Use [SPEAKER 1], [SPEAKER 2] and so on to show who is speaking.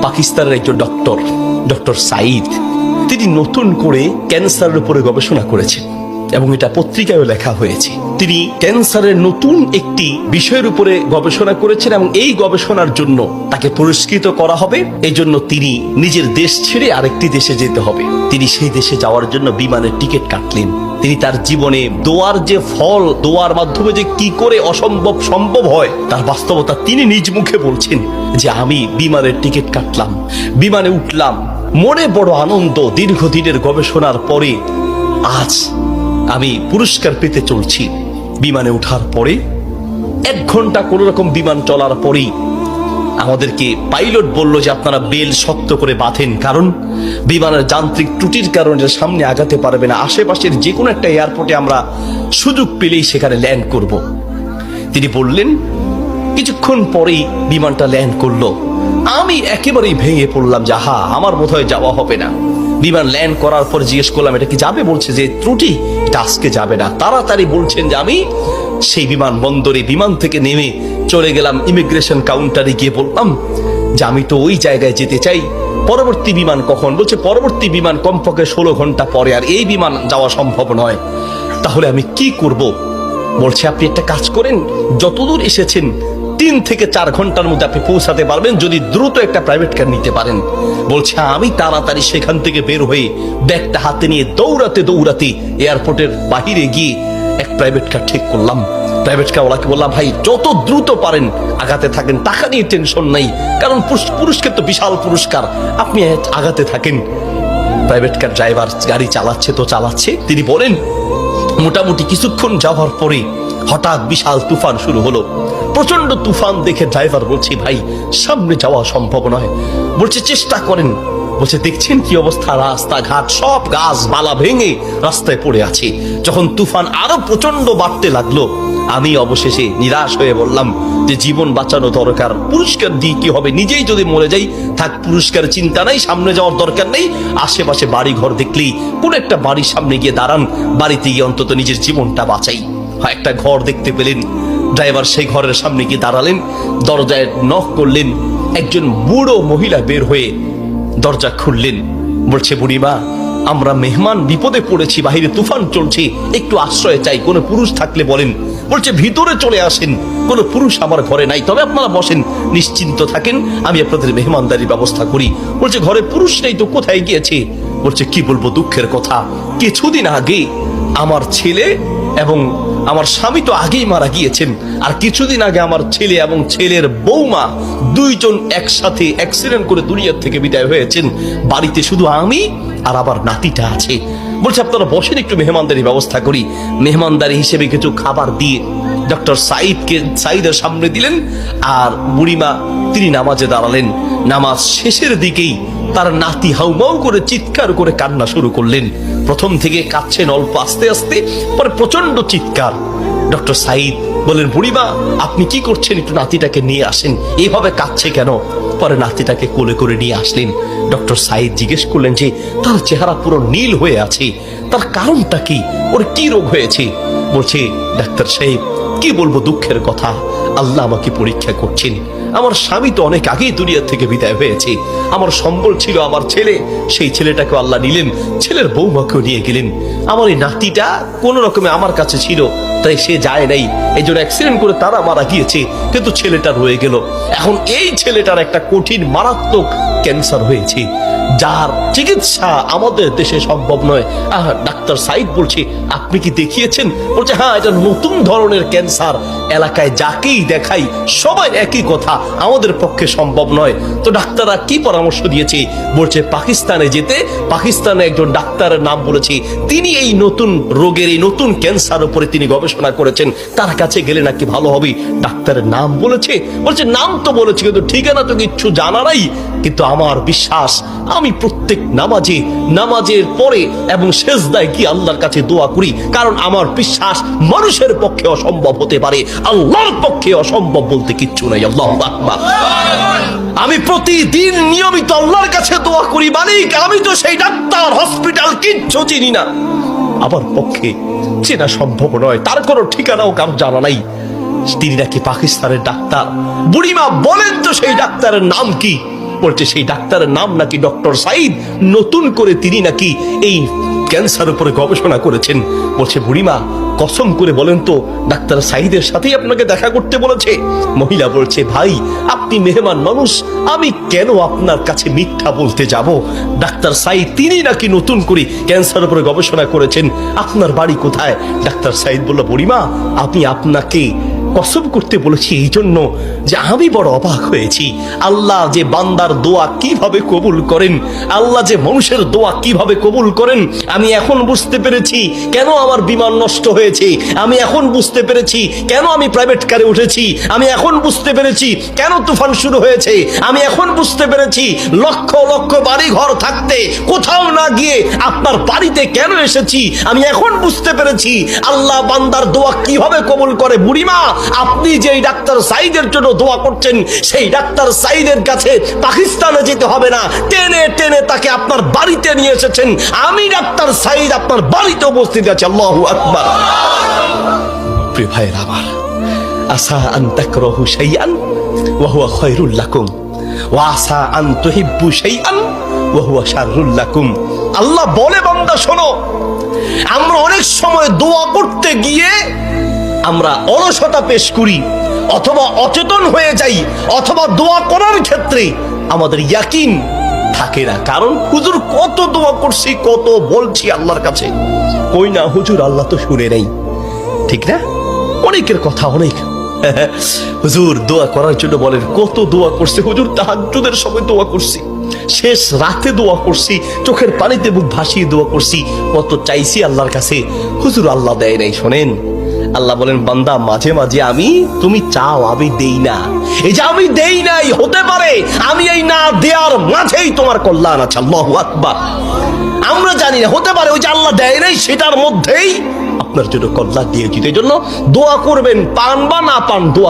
[SPEAKER 1] পাকিস্তানের একজন ডক্টর সাইদ, তিনি নতুন করে ক্যান্সারের উপরে গবেষণা করেছেন এবং এটা পত্রিকায়ও লেখা হয়েছে। তিনি ক্যান্সারের নতুন একটি বিষয়ের উপরে গবেষণা করেছেন এবং এই গবেষণার জন্য তাকে পুরস্কৃত করা হবে। এই জন্য তিনি নিজের দেশ ছেড়ে আরেকটি দেশে যেতে হবে। তিনি সেই দেশে যাওয়ার জন্য বিমানের টিকিট কাটলেন। তিনি তার জীবনে দোয়ার যে ফল, দোয়ার মাধ্যমে যে কি করে অসম্ভব সম্ভব হয় তার বাস্তবতা তিনি নিজ মুখে বলছেন যে আমি বিমানের টিকিট কাটলাম, বিমানে উঠলাম, মনে বড় আনন্দ। দীর্ঘদিনের গবেষণার পরে আজ আমি পুরস্কার পেতে চলছি। বিমানে ওঠার পরে 1 ঘন্টা কোন রকম বিমান চলার পরেই আমাদেরকে পাইলট বলল যে আপনারা বেল শক্ত করে বাঁধেন, কারণ বিমানের যান্ত্রিক ত্রুটির কারণে সামনে আগাতে পারবে না। আশেপাশের যে কোনো একটা এয়ারপোর্টে আমরা সুযোগ পেলেই সেখানে ল্যান্ড করব। তিনি বললেন। কিছুক্ষণ পরেই বিমানটা ল্যান্ড করলো। আমি একেবারেই ভেঙে পড়লাম যে আমার বোধহয় যাওয়া হবে না। বিমান ল্যান্ড করার পর জিজ্ঞেস করলাম এটা কি যাবে? বলছে যে ত্রুটি, এটা আজকে যাবে না। তাড়াতাড়ি বলছেন যে আমি সেই বিমান বন্দরে বিমান থেকে নেমে চলে গেলাম ইমিগ্রেশন কাউন্টারে, গিয়ে বললাম যে আমি তো ওই জায়গায় যেতে চাই। পরবর্তী বিমান কখন? বলছে পরবর্তী বিমান কমপক্ষে 16 ঘন্টা পরে, আর এই বিমান যাওয়া সম্ভব নয়। তাহলে আমি কি করব? বলছে আপনি একটা কাজ করেন, যতদূর এসেছেন 3 থেকে 4 ঘন্টার মধ্যে আপনি পৌঁছাতে পারবেন যদি দ্রুত একটা প্রাইভেট কার নিতে পারেন। বলছে আমি তাড়াতাড়ি সেখান থেকে বের হয়ে ব্যাগটা হাতে নিয়ে দৌড়াতে দৌড়াতে এয়ারপোর্টের বাহিরে গিয়ে এক প্রাইভেট কার ঠিক করলাম। প্রাইভেট কার ওলাকে বললাম ভাই যত দ্রুত পারেন আগাতে থাকেন, টাকা নিয়ে টেনশন নাই, কারণ পুরস্কার তো বিশাল পুরস্কার, আপনি আগাতে থাকেন। প্রাইভেট কার ড্রাইভার গাড়ি চালাচ্ছে। তিনি বলেন মোটামুটি কিছুক্ষণ যাওয়ার পরে হঠাৎ বিশাল তুফান শুরু হলো। প্রচন্ড তুফান দেখে ড্রাইভার বলছে ভাই সামনে যাওয়া সম্ভব নয়। বলছে চেষ্টা করেন। বলছে দেখছেন কি অবস্থা, রাস্তাঘাট সব গাছপালা ভেঙে রাস্তায় পড়ে আছে। যখন তুফান আরো প্রচন্ড বাড়তে লাগলো আমি অবশেষে নিরাশ হয়ে বললাম যে জীবন বাঁচানো দরকার, পুরস্কার দিয়ে কি হবে, নিজেই যদি মরে যাই থাক, পুরস্কার চিন্তা নাই, সামনে যাওয়ার দরকার নেই। আশেপাশে বাড়ি ঘর দেখলেই কোন একটা বাড়ির সামনে গিয়ে দাঁড়ান, বাড়িতে গিয়ে অন্তত নিজের জীবনটা বাঁচাই। একটা ঘর দেখতে পেলেন, ড্রাইভার সেই ঘরের সামনে গিয়ে দাঁড়ালেন, দরজায় নক করলেন। একজন বুড়ো মহিলা বের হয়ে দরজা খুললেন। বলছে বুড়িমা আমরা মেহমান বিপদে পড়েছি, বাহিরে তুফান চলছে, একটু আশ্রয় চাই, কোনো পুরুষ থাকলে বলেন। বলছে ভিতরে চলে আসেন, কোনো পুরুষ আমার ঘরে নাই, তবে আপনারা বসেন, নিশ্চিন্ত থাকেন, আমি আপনাদের মেহমানদারির ব্যবস্থা করি। বলছে ঘরে পুরুষ নেই তো, কোথায় গিয়েছে? বলছে কি বলবো দুঃখের কথা, কিছুদিন আগে আমার ছেলে এবং আমার স্বামী তো আগেই মারা গিয়েছেন, আর কিছুদিন আগে আমার ছেলে এবং ছেলের বৌমা দুইজন একসাথে অ্যাক্সিডেন্ট করে দুনিয়ার থেকে বিদায় হয়েছেন। বাড়িতে শুধু আমি আর আবার নাতিটা আছে। বলছে আপনারা বসেন, একটু মেহমানদারি ব্যবস্থা করি। মেহমানদারি হিসেবে কিছু খাবার দিয়ে ডক্টর সাইদের সামনে দিলেন, আর বুড়িমা তিনি নামাজে দাঁড়ালেন। নামাজ শেষের দিকেই তার নাতি হাউমাউ করে চিৎকার করে কান্না শুরু করলেন। প্রথম থেকে কাঁদছেন অল্প আস্তে আস্তে, পরে প্রচন্ড চিৎকার। ডক্টর সাইদ বলেন বুড়িমা আপনি কি করছেন, একটু নাতিটাকে নিয়ে আসেন, এইভাবে কাঁদছে কেন? পরে নাতিটাকে কোলে করে নিয়ে আসলেন। ডক্টর সাইদ জিজ্ঞেস করলেন যে তার চেহারা পুরো নীল হয়ে আছে, তার কারণটা কি, ওর কি রোগ হয়েছে? বলছে ডাক্তার সাহেব কি বলবো দুঃখের কথা, আল্লাহ আমাকে পরীক্ষা করছেন। আমার স্বামী তো অনেক আগেই দুনিয়া থেকে বিদায় হয়েছে, আমার সম্বল ছিল আমার ছেলে, সেই ছেলেটাকে আল্লাহ নিলেন, ছেলের বৌমাকেও নিয়ে গেলেন। আমার এই নাতিটা কোন রকমে আমার কাছে ছিল, তাই সে যায় নাই, এই জন্য অ্যাক্সিডেন্ট করে তারা মারা গিয়েছে, কিন্তু ছেলেটা রয়ে গেল। এখন এই ছেলেটার একটা কঠিন মারাত্মক ক্যান্সার হয়েছে, যার চিকিৎসা আমাদের দেশে সম্ভব নয়। ডাক্তার সাইদ বলছে আপনি কি দেখিয়েছেন? বলছে হ্যাঁ, এটা নতুন ধরনের ক্যান্সার, এলাকায় যাকেই দেখাই সবাই একই কথা, আমাদের পক্ষে সম্ভব নয়। তো ডাক্তাররা কি পরামর্শ দিয়েছে? বলছে পাকিস্তানে যেতে। পাকিস্তানে একজন ডাক্তারের নাম বলেছে, তিনি এই নতুন রোগের, এই নতুন ক্যান্সার উপরে তিনি গবেষণা করেছেন, তার কাছে গেলে নাকি ভালো হবে। ডাক্তারের নাম বলেছে। বলছে নাম তো বলেছে, কিন্তু ঠিকানা তো কিচ্ছু জানা নাই। কিন্তু আমার বিশ্বাস, আমি প্রত্যেক নামাজের পরে এবং সেজদায় কি আল্লাহর কাছে দোয়া করি, কারণ আমার বিশ্বাস মানুষের পক্ষে অসম্ভব হতে পারে, আল্লাহর পক্ষে অসম্ভব বলতে কিচ্ছু নাই। আল্লাহু আকবার। আমি প্রতিদিন নিয়মিত আল্লাহর কাছে দোয়া করি, মালিক আমি তো সেই ডাক্তার হসপিটাল কিচ্ছু চিনি না, আমার পক্ষে চেনা সম্ভব নয়, তার কোনো ঠিকানাও কারো জানা নাই। তিনি নাকি পাকিস্তানের ডাক্তার। বুড়িমা বলেন তো সেই ডাক্তারের নাম কি? বলছে সেই ডাক্তারের নাম নাকি ডক্টর সাইদ, নতুন করে তিনি নাকি এই ক্যান্সার উপরে গবেষণা করেছেন। বলছে বুড়িমা কসম করে বলেন তো ডাক্তার সাইদের সাথেই আপনাকে দেখা করতে বলেছে? মহিলা বলছে ভাই আপনি মেহমান মানুষ, আমি কেন আপনার কাছে মিথ্যা বলতে যাব? ডাক্তার সাইদ তিনি নাকি নতুন করে ক্যান্সার উপরে গবেষণা করেছেন, আপনার বাড়ি কোথায়? ডাক্তার সাইদ বলল বুড়িমা আমি আপনাকে কসম করতে বলেছি এই জন্য যে আমি বড় অবাক হয়েছি, আল্লাহ যে বান্দার দোয়া কিভাবে কবুল করেন, আল্লাহ যে মানুষের দোয়া কিভাবে কবুল করেন, আমি এখন বুঝতে পেরেছি কেন আমার বিমান নষ্ট হয়েছে, আমি এখন বুঝতে পেরেছি কেন আমি প্রাইভেট কারে উঠেছি, আমি এখন বুঝতে পেরেছি কেন তুফান শুরু হয়েছে, আমি এখন বুঝতে পেরেছি লক্ষ লক্ষ বাড়ি ঘর থাকতে কোথাও না গিয়ে আপনার বাড়িতে কেন এসেছি, আমি এখন বুঝতে পেরেছি আল্লাহ বান্দার দোয়া কিভাবে কবুল করে। বুড়িমা আপনি যেই ডাক্তার সাইদের জন্য দোয়া করছেন সেই ডাক্তার সাইদের কাছে পাকিস্তানে যেতে হবে না, টেনে টেনে তাকে আপনার বাড়িতে নিয়ে এসেছেন, আমি ডাক্তার সাইদ আপনার বাড়িতে উপস্থিত আছি। আল্লাহু আকবার। প্রিয় ভাইয়ের আমার, আসা আন তাকরাহু শাইআন ওয়া হুয়া খায়রুল লাকুম ওয়া আসা আন তুহিব্বু শাইআন ওয়া হুয়া শাররুল লাকুম। আল্লাহ বলে বান্দা শোনো, আমরা অনেক সময় দোয়া করতে গিয়ে আমরা অলসতা পেশ করি, অথবা অচেতন হয়ে যাই, অথবা দোয়া করার ক্ষেত্রে আমাদের ইয়াকিন থাকে না। কারণ হুজুর কত দোয়া করছি, কত বলছি আল্লাহর কাছে, কই না হুজুর আল্লাহ তো শুনে নেই, ঠিক না? অনেকের কথা অনেক হুজুর দোয়া করার জন্য বলেন, কত দোয়া করছে হুজুর, তাহাজ্জুদের সময় দোয়া করছি, শেষ রাতে দোয়া করছি, চোখের পানিতে বুক ভাসিয়ে দোয়া করছি, কত চাইছি আল্লাহর কাছে, হুজুর আল্লাহ দেয় নাই। শোনেন আল্লাহ বলেন বান্দা মাঝে মাঝে আমি তুমি চাও আমি দেই না, এই যে আমি দেই নাই হতে পারে আমি এই না দেওয়ার মাঝেই তোমার কল্যাণ আছে। আল্লাহু আকবার। আমরা জানি না, হতে পারে ওই যে আল্লাহ দেয় নাই সেটার মধ্যেই আপনার জন্য কল্যাণ দিয়েছি। এই জন্য দোয়া করবেন, পান বা না পান দোয়া